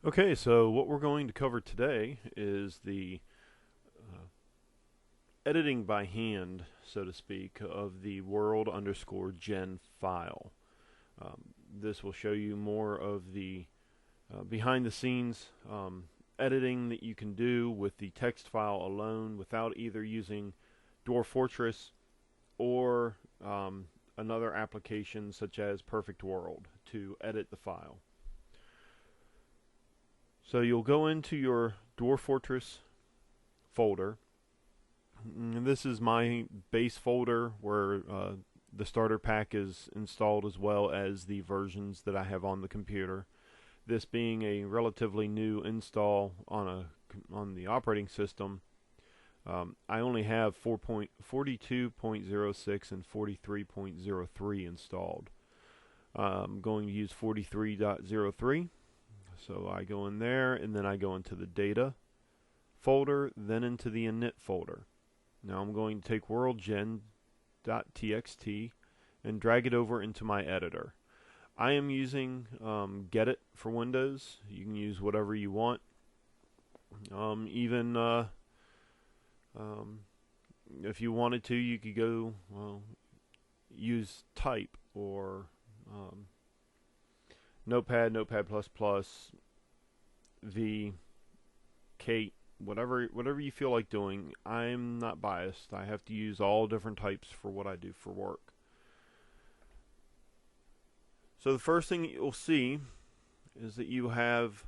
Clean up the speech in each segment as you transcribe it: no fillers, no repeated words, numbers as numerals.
Okay, so what we're going to cover today is the editing by hand, so to speak, of the world underscore gen file. This will show you more of the behind the scenes editing that you can do with the text file alone without either using Dwarf Fortress or another application such as Perfect World to edit the file. So you'll go into your Dwarf Fortress folder. And this is my base folder where the starter pack is installed as well as the versions that I have on the computer. This being a relatively new install on the operating system, I only have 42.06 and 43.03 installed. I'm going to use 43.03. So I go in there, and then I go into the data folder, then into the init folder. Now I'm going to take worldgen.txt and drag it over into my editor. I am using Gedit for Windows. You can use whatever you want. If you wanted to, you could go use Type or Notepad, Notepad++, V, Kate, whatever you feel like doing. I'm not biased. I have to use all different types for what I do for work. So the first thing you'll see is that you have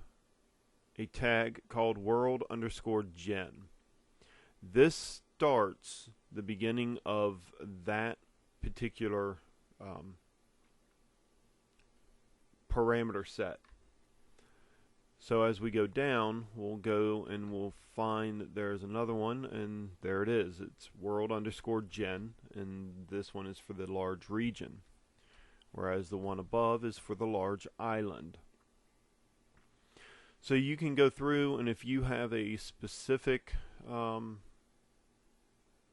a tag called world_gen. This starts the beginning of that particular parameter set. So as we go down, we'll go and we'll find that there's another one, and there it is. It's world_gen, and this one is for the large region, whereas the one above is for the large island. So you can go through, and if you have a specific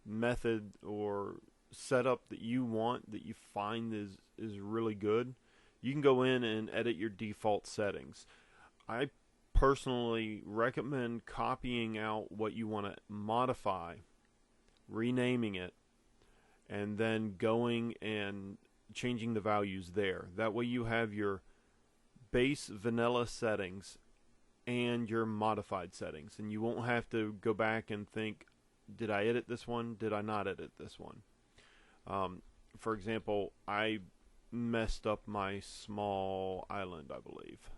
method or setup that you want, that you find is really good, you can go in and edit your default settings. I personally recommend copying out what you want to modify, renaming it, and then going and changing the values there. That way you have your base vanilla settings and your modified settings, and you won't have to go back and think, did I edit this one? Did I not edit this one? For example, I messed up my small island, I believe.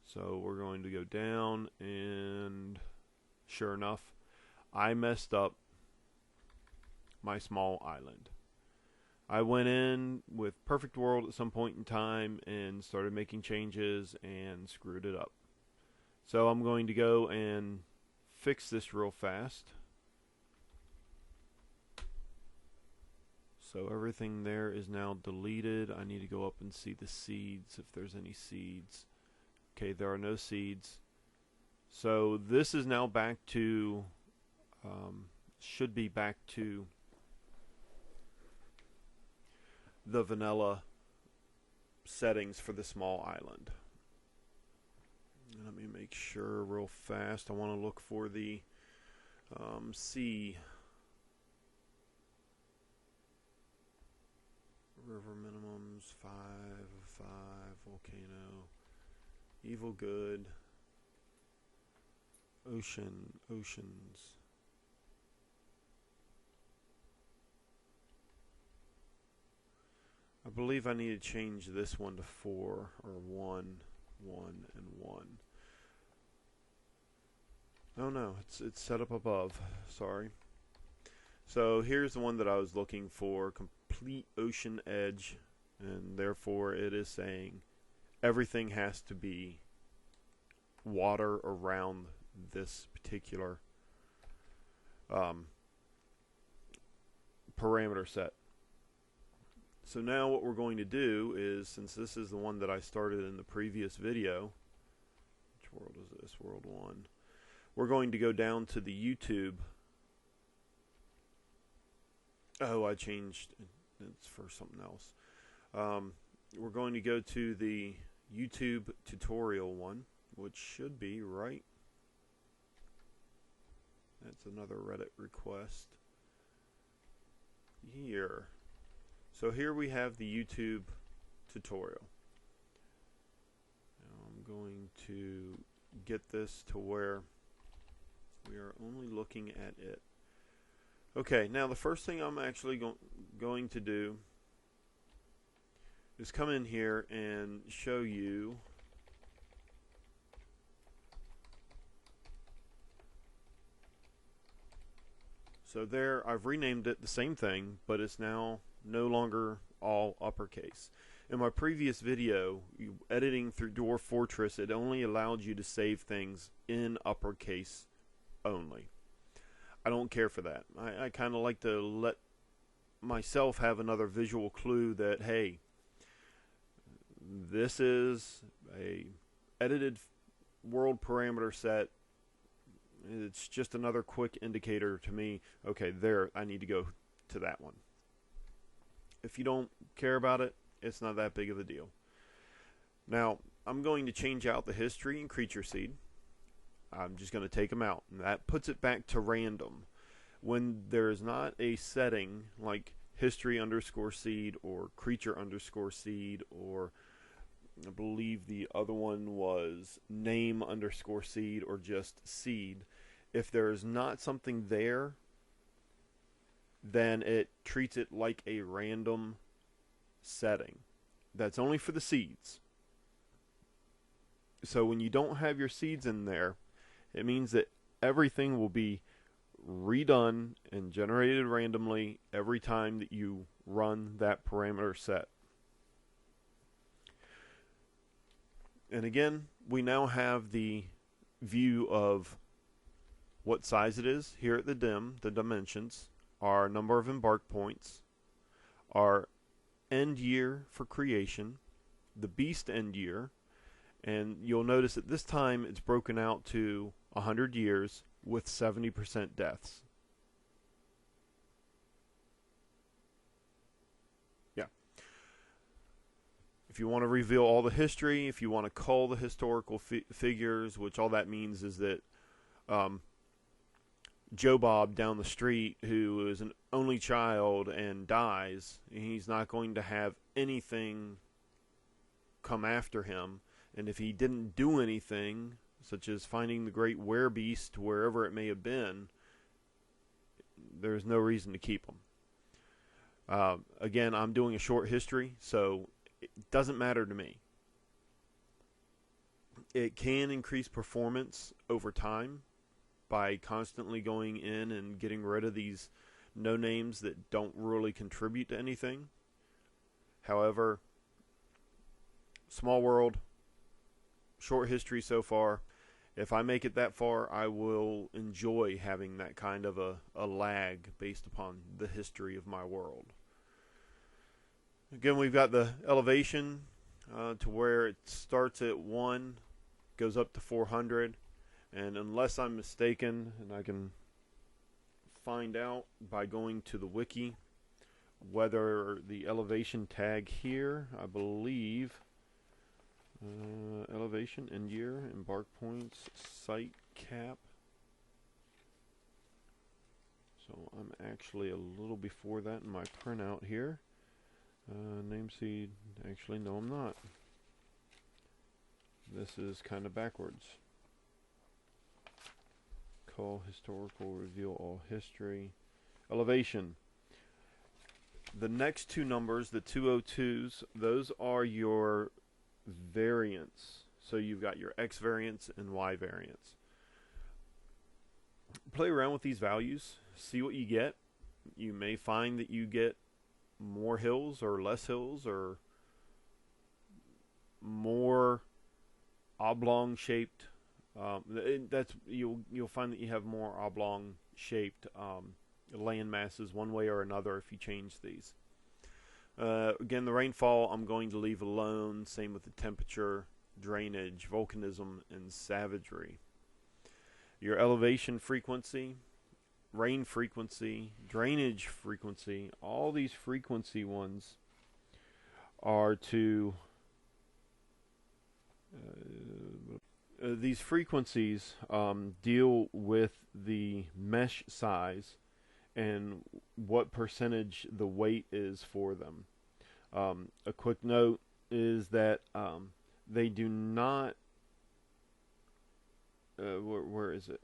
So we're going to go down, and sure enough, I messed up my small island. I went in with Perfect World at some point in time and started making changes and screwed it up. So I'm going to go and fix this real fast. So everything there is now deleted. I need to go up and see the seeds, if there's any seeds. Okay, there are no seeds. So this is now back to, should be back to the vanilla settings for the small island. Let me make sure real fast. I want to look for the sea. River minimums, 5 of 5, volcano, evil good, oceans. I believe I need to change this one to 4 or 1, 1, and 1. Oh no, it's set up above. Sorry. So here's the one that I was looking for, complete ocean edge, and therefore it is saying everything has to be water around this particular parameter set. So now what we're going to do is, since this is the one that I started in the previous video, which world is this? World 1. We're going to go down to the YouTube. Oh, I changed. It's for something else. We're going to go to the YouTube tutorial one, which should be right. That's another Reddit request. Here. So here we have the YouTube tutorial. Now I'm going to get this to where we are only looking at it. Okay, now the first thing I'm actually going to do is come in here and show you so there I've renamed it the same thing, but it's now no longer all uppercase. In my previous video, editing through Dwarf Fortress, it only allowed you to save things in uppercase only. I don't care for that. I kind of like to let myself have another visual clue that, hey, this is a edited world parameter set. It's just another quick indicator to me, okay, there, I need to go to that one. If you don't care about it, it's not that big of a deal. Now, I'm going to change out the history and creature seed. I'm just going to take them out, and that puts it back to random. When there's not a setting like history underscore seed or creature underscore seed, or I believe the other one was name underscore seed or just seed, if there is not something there, then it treats it like a random setting. That's only for the seeds. So when you don't have your seeds in there, it means that everything will be redone and generated randomly every time that you run that parameter set. And again, we now have the view of what size it is here at the dimensions, our number of embark points, our end year for creation, the beast end year, and you'll notice that this time it's broken out to 100 years with 70% deaths. Yeah. If you want to reveal all the history, if you want to call the historical figures, which all that means is that Joe Bob down the street, who is an only child and dies, he's not going to have anything come after him. And if he didn't do anything, such as finding the great werebeast wherever it may have been, there's no reason to keep him. Again, I'm doing a short history, so it doesn't matter to me. It can increase performance over time by constantly going in and getting rid of these no names that don't really contribute to anything. However, small world, short history so far. If I make it that far, I will enjoy having that kind of a lag based upon the history of my world. Again, we've got the elevation to where it starts at 1, goes up to 400, and unless I'm mistaken, and I can find out by going to the wiki, whether the elevation tag here, I believe, elevation, end year, embark points, site cap. So I'm actually a little before that in my printout here. Name seed, actually no I'm not. This is kind of backwards. Call historical, reveal all history. Elevation. The next two numbers, the 202s, those are your variants. So you've got your X variants and Y variants. Play around with these values, see what you get. You may find that you get more hills or less hills, or more oblong shaped. You'll find that you have more oblong shaped land masses one way or another if you change these. Again, the rainfall I'm going to leave alone. Same with the temperature, drainage, volcanism, and savagery. Your elevation frequency, rain frequency, drainage frequency, all these frequency ones are to these frequencies deal with the mesh size and what percentage the weight is for them. A quick note is that they do not. Where is it?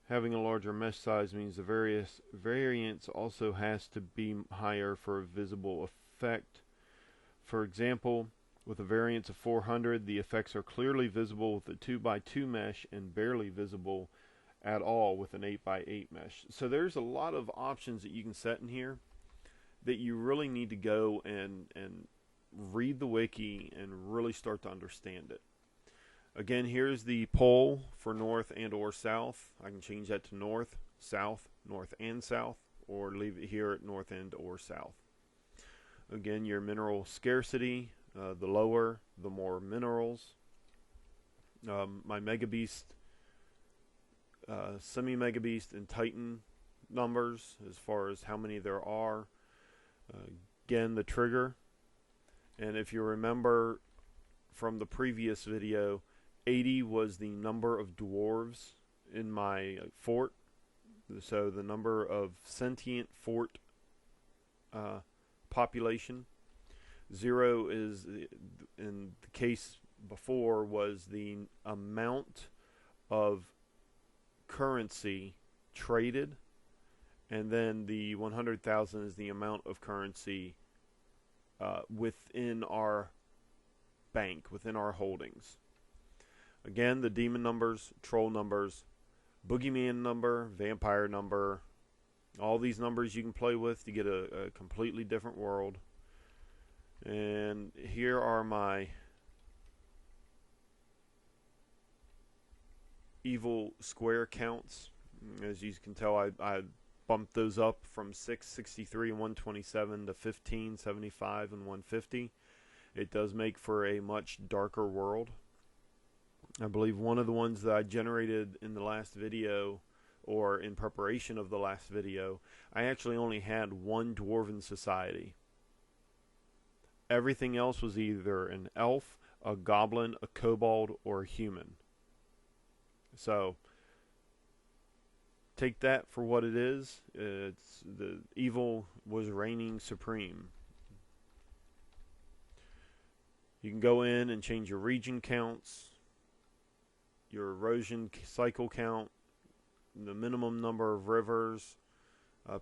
Having a larger mesh size means the various variance also has to be higher for a visible effect. For example, with a variance of 400, the effects are clearly visible with a 2x2 mesh and barely visible at all with an 8x8 mesh. So there's a lot of options that you can set in here that you really need to go and read the wiki and really start to understand it. Again, here's the pole for north and or south. I can change that to north, south, north and south, or leave it here at north and or south. Again, your mineral scarcity, the lower, the more minerals. My Mega Beast, Semi-Mega Beast, and Titan numbers as far as how many there are. Again, the trigger. And if you remember from the previous video, 80 was the number of dwarves in my fort. So the number of sentient fort population. 0 is, in the case before, was the amount of currency traded, and then the 100,000 is the amount of currency within our bank, within our holdings. Again, the demon numbers, troll numbers, boogeyman number, vampire number, all these numbers you can play with to get a completely different world. And here are my evil square counts. As you can tell, I bumped those up from 663 and 127 to 15, 75 and 150. It does make for a much darker world. I believe one of the ones that I generated in the last video, or in preparation of the last video, I actually only had one dwarven society. Everything else was either an elf, a goblin, a kobold, or a human. So take that for what it is. It's the evil was reigning supreme. You can go in and change your region counts, your erosion cycle count, the minimum number of rivers,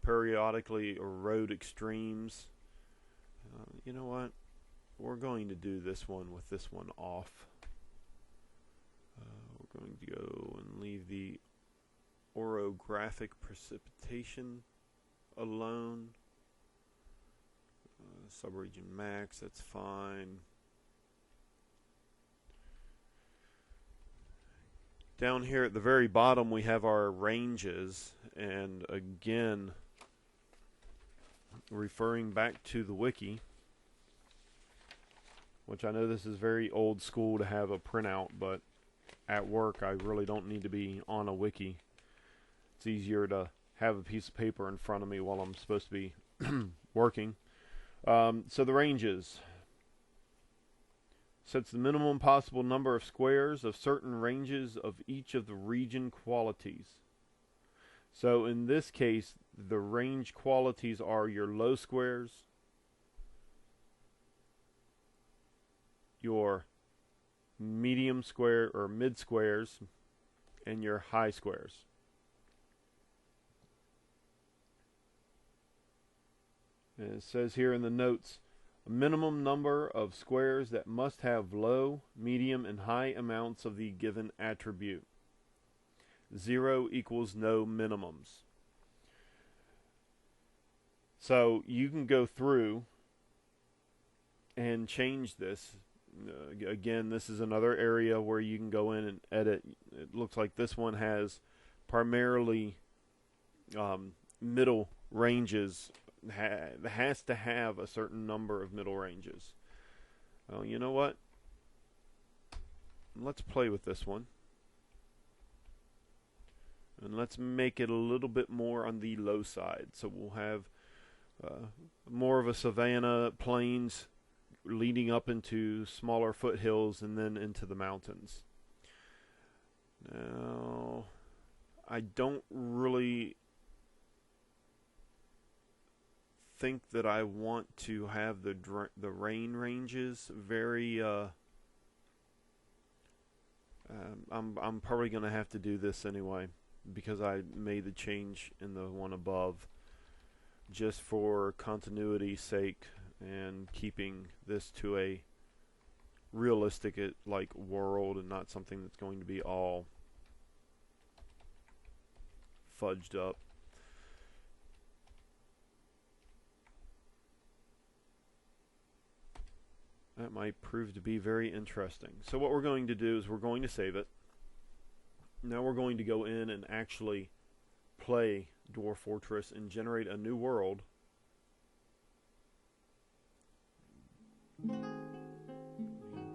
periodically erode extremes. You know what? We're going to do this one with this one off. We're going to go and leave the orographic precipitation alone. Subregion max, that's fine. Down here at the very bottom we have our ranges, and again, referring back to the wiki, which I know this is very old school to have a printout, but at work I really don't need to be on a wiki. It's easier to have a piece of paper in front of me while I'm supposed to be working. So the ranges. Sets the minimum possible number of squares of certain ranges of each of the region qualities. So in this case, the range qualities are your low squares, your medium square or mid squares, and your high squares. And it says here in the notes, a minimum number of squares that must have low, medium, and high amounts of the given attribute. 0 equals no minimums. So you can go through and change this. Again, this is another area where you can go in and edit. It looks like this one has primarily middle ranges. Has to have a certain number of middle ranges. Well, you know what? Let's play with this one. And let's make it a little bit more on the low side. So we'll have more of a savanna plains leading up into smaller foothills and then into the mountains. Now, I don't really think that I want to have the rain ranges very. I'm probably going to have to do this anyway because I made the change in the one above, just for continuity's sake and keeping this to a realistic like world and not something that's going to be all fudged up. That might prove to be very interesting. So what we're going to do is we're going to save it. Now we're going to go in and actually play Dwarf Fortress and generate a new world.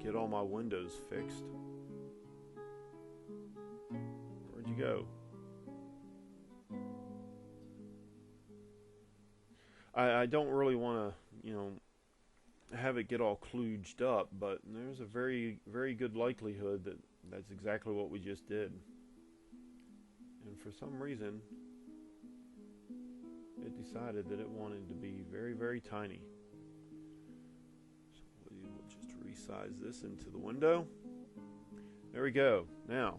Get all my windows fixed. Where'd you go? I don't really want to, have it get all kludged up, but there's a very, very good likelihood that that's exactly what we just did. And for some reason, it decided that it wanted to be very, very tiny. So we will just resize this into the window. There we go. Now,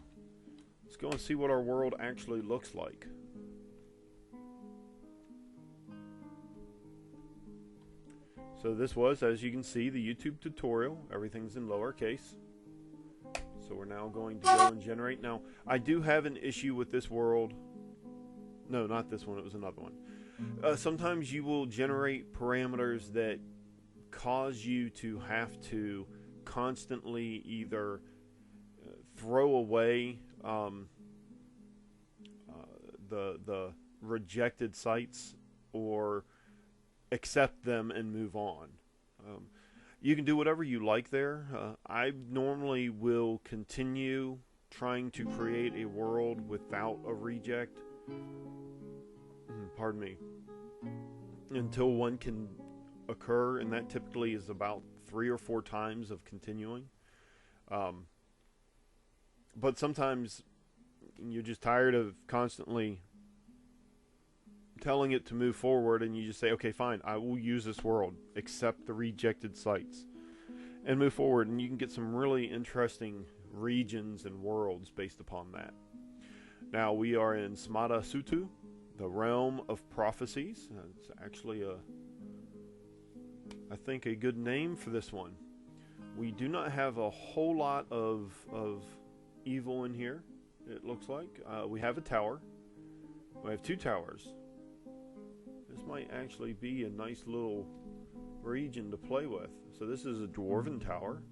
let's go and see what our world actually looks like. So this was, as you can see, the YouTube tutorial. Everything's in lowercase. So we're now going to go and generate. Now, I do have an issue with this world. No, not this one. It was another one. Sometimes you will generate parameters that cause you to have to constantly either throw away the rejected sites or accept them and move on. You can do whatever you like there. I normally will continue trying to create a world without a reject. Pardon me. Until one can occur, and that typically is about 3 or 4 times of continuing. But sometimes you're just tired of constantly telling it to move forward, and you just say, okay, fine, I will use this world, accept the rejected sites, and move forward, and you can get some really interesting regions and worlds based upon that. Now we are in Smada Sutu, the realm of prophecies. It's actually I think a good name for this one. We do not have a whole lot of evil in here, it looks like. We have a tower. We have 2 towers. This might actually be a nice little region to play with. So this is a dwarven tower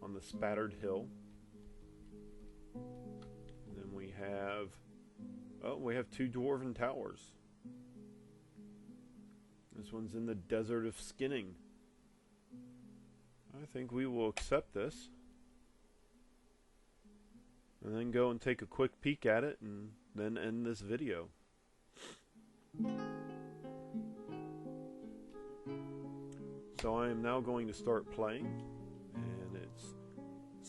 on the spattered hill. And then we have we have 2 dwarven towers. This one's in the desert of skinning. I think we will accept this and then go and take a quick peek at it and then end this video. So I am now going to start playing, and it's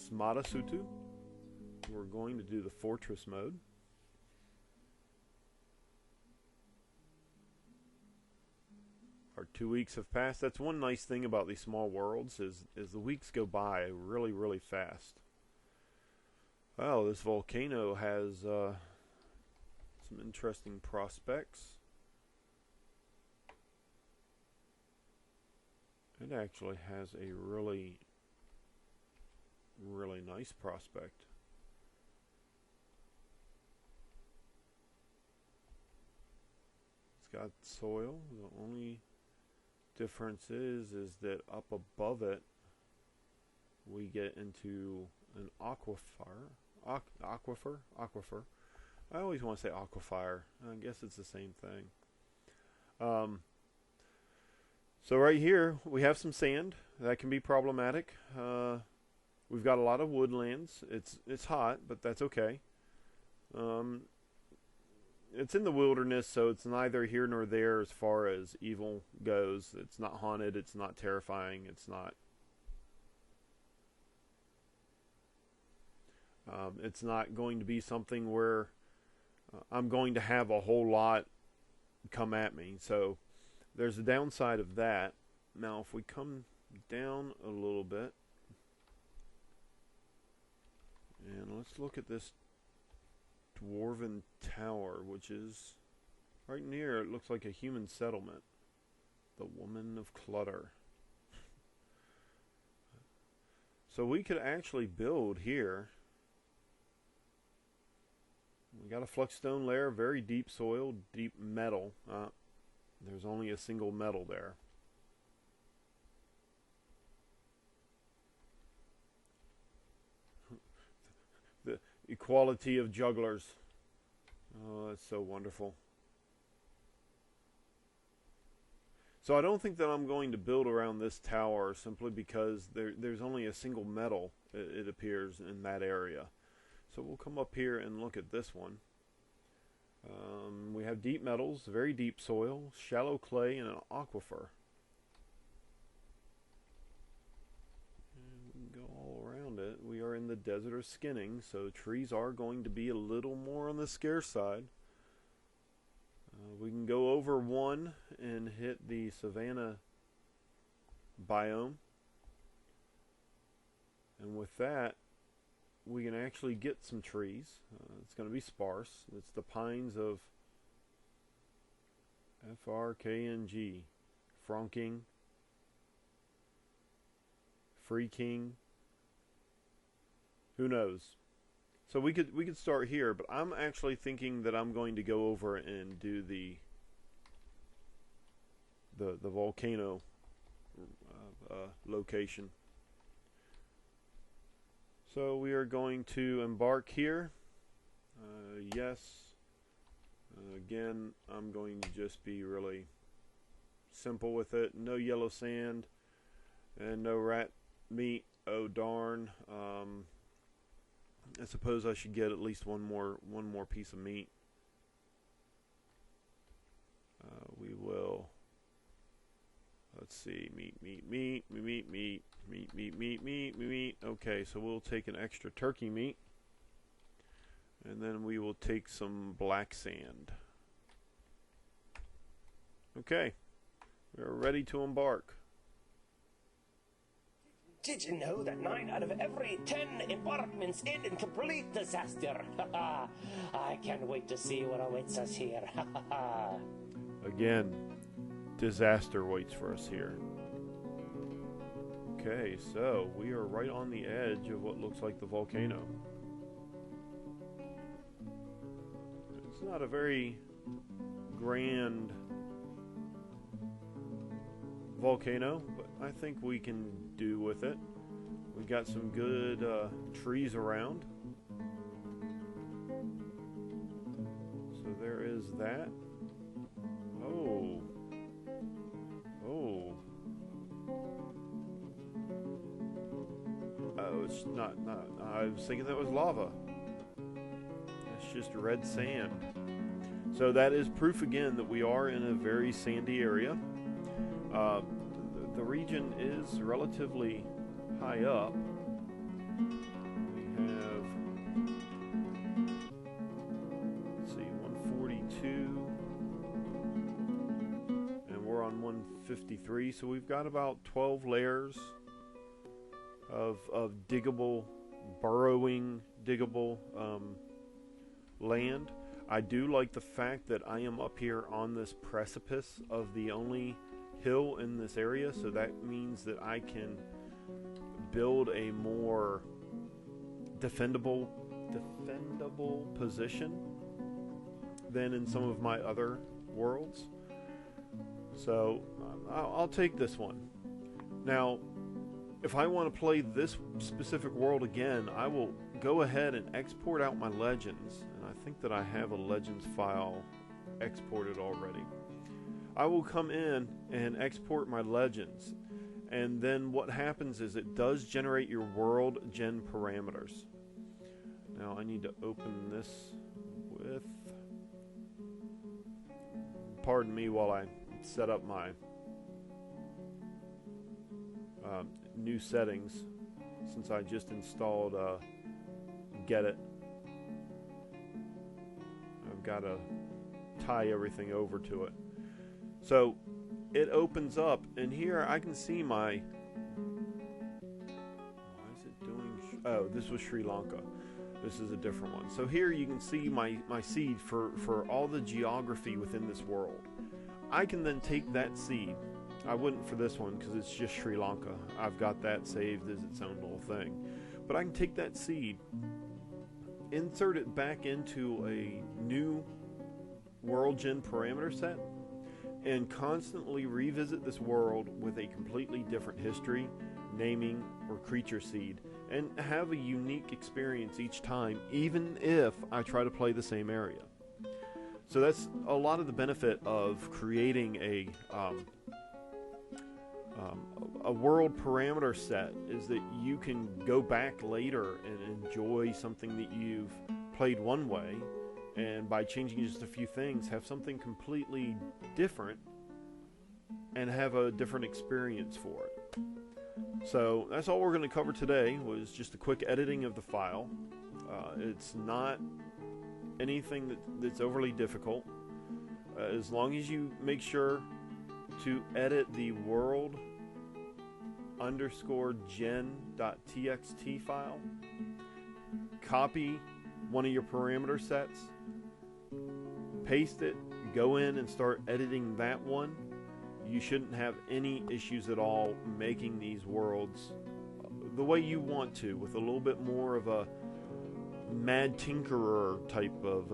Smada Sutu. We're going to do the fortress mode. Our 2 weeks have passed. That's one nice thing about these small worlds is the weeks go by really, really fast. Well, this volcano has some interesting prospects. It actually has a really, really nice prospect. It's got soil. The only difference is that up above it we get into an aquifer. Aquifer. I always want to say aquifer. I guess it's the same thing. So right here we have some sand that can be problematic. We've got a lot of woodlands. It's hot, but that's okay. It's in the wilderness, so it's neither here nor there as far as evil goes. It's not haunted. It's not terrifying. It's not. It's not going to be something where I'm going to have a whole lot come at me. So there's a downside of that. Now if we come down a little bit, and let's look at this dwarven tower, which is right near, it looks like a human settlement. The Woman of Clutter. So we could actually build here. We got a flexstone layer, very deep soil, deep metal. There's only a single metal there. The equality of jugglers. Oh, that's so wonderful. So I don't think that I'm going to build around this tower simply because there's only a single metal, it appears, in that area. So we'll come up here and look at this one. We have deep metals, very deep soil, shallow clay, and an aquifer. And we can go all around it. We are in the desert of skinning, so trees are going to be a little more on the scarce side. We can go over one and hit the savanna biome. And with that, we can actually get some trees. It's going to be sparse. It's the pines of FRKNG, Franking, Free King. Who knows? So we could start here, but I'm actually thinking that I'm going to go over and do the volcano location. So we are going to embark here. Yes. Again, I'm going to just be really simple with it. No yellow sand and no rat meat. Oh darn. I suppose I should get at least one more piece of meat. We will. Let's see. Meat. Okay, so we'll take an extra turkey meat, and then we will take some black sand. Okay, we're ready to embark. Did you know that 9 out of every 10 embarkments end in complete disaster? I can't wait to see what awaits us here. Again, disaster waits for us here. Okay, so we are right on the edge of what looks like the volcano. It's not a very grand volcano, but I think we can do with it. We got some good trees around. So there is that. Oh, it's not. I was thinking that was lava. It's just red sand. So that is proof again that we are in a very sandy area. The region is relatively high up. We have, let's see, 142, and we're on 153. So we've got about 12 layers of diggable, burrowing, diggable land. I do like the fact that I am up here on this precipice of the only hill in this area, so that means that I can build a more defendable position than in some of my other worlds. So I'll take this one. Now, if I want to play this specific world again, I will go ahead and export out my legends, and I think that I have a legends file exported already. I will come in and export my legends, and then what happens is it does generate your world gen parameters. Now I need to open this with, pardon me while I set up my new settings, since I just installed get it. I've got to tie everything over to it. So it opens up, and here I can see my... Why is it doing... Oh, this was Sri Lanka. This is a different one. So here you can see my seed for all the geography within this world. I can then take that seed. I wouldn't for this one because it's just Sri Lanka. I've got that saved as its own little thing. But I can take that seed, insert it back into a new world gen parameter set, and constantly revisit this world with a completely different history, naming, or creature seed, and have a unique experience each time, even if I try to play the same area. So that's a lot of the benefit of creating a world parameter set, is that you can go back later and enjoy something that you've played one way, and by changing just a few things, have something completely different and have a different experience for it. So that's all we're going to cover today, was just a quick editing of the file. It's not anything that's overly difficult. As long as you make sure to edit the world _gen.txt file, copy one of your parameter sets, paste it, go in and start editing that one, you shouldn't have any issues at all making these worlds the way you want to, with a little bit more of a mad tinkerer type of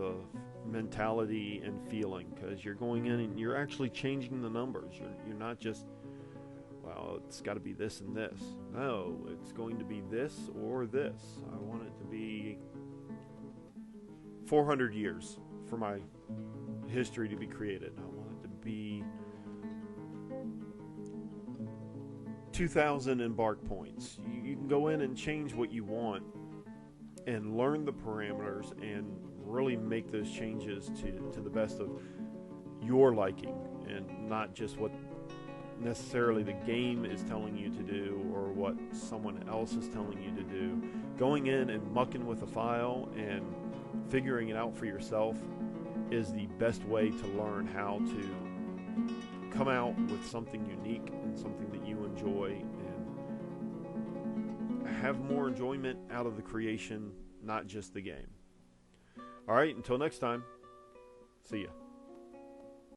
mentality and feeling, because you're going in and you're actually changing the numbers. You're not just, well, it's got to be this and this. No, it's going to be this or this. I want it to be 400 years for my history to be created. I want it to be 2,000 embark points. You can go in and change what you want and learn the parameters and really make those changes to the best of your liking, and not just what necessarily the game is telling you to do or what someone else is telling you to do. Going in and mucking with a file and figuring it out for yourself is the best way to learn how to come out with something unique and something that you enjoy, and have more enjoyment out of the creation, not just the game. All right, until next time, see ya.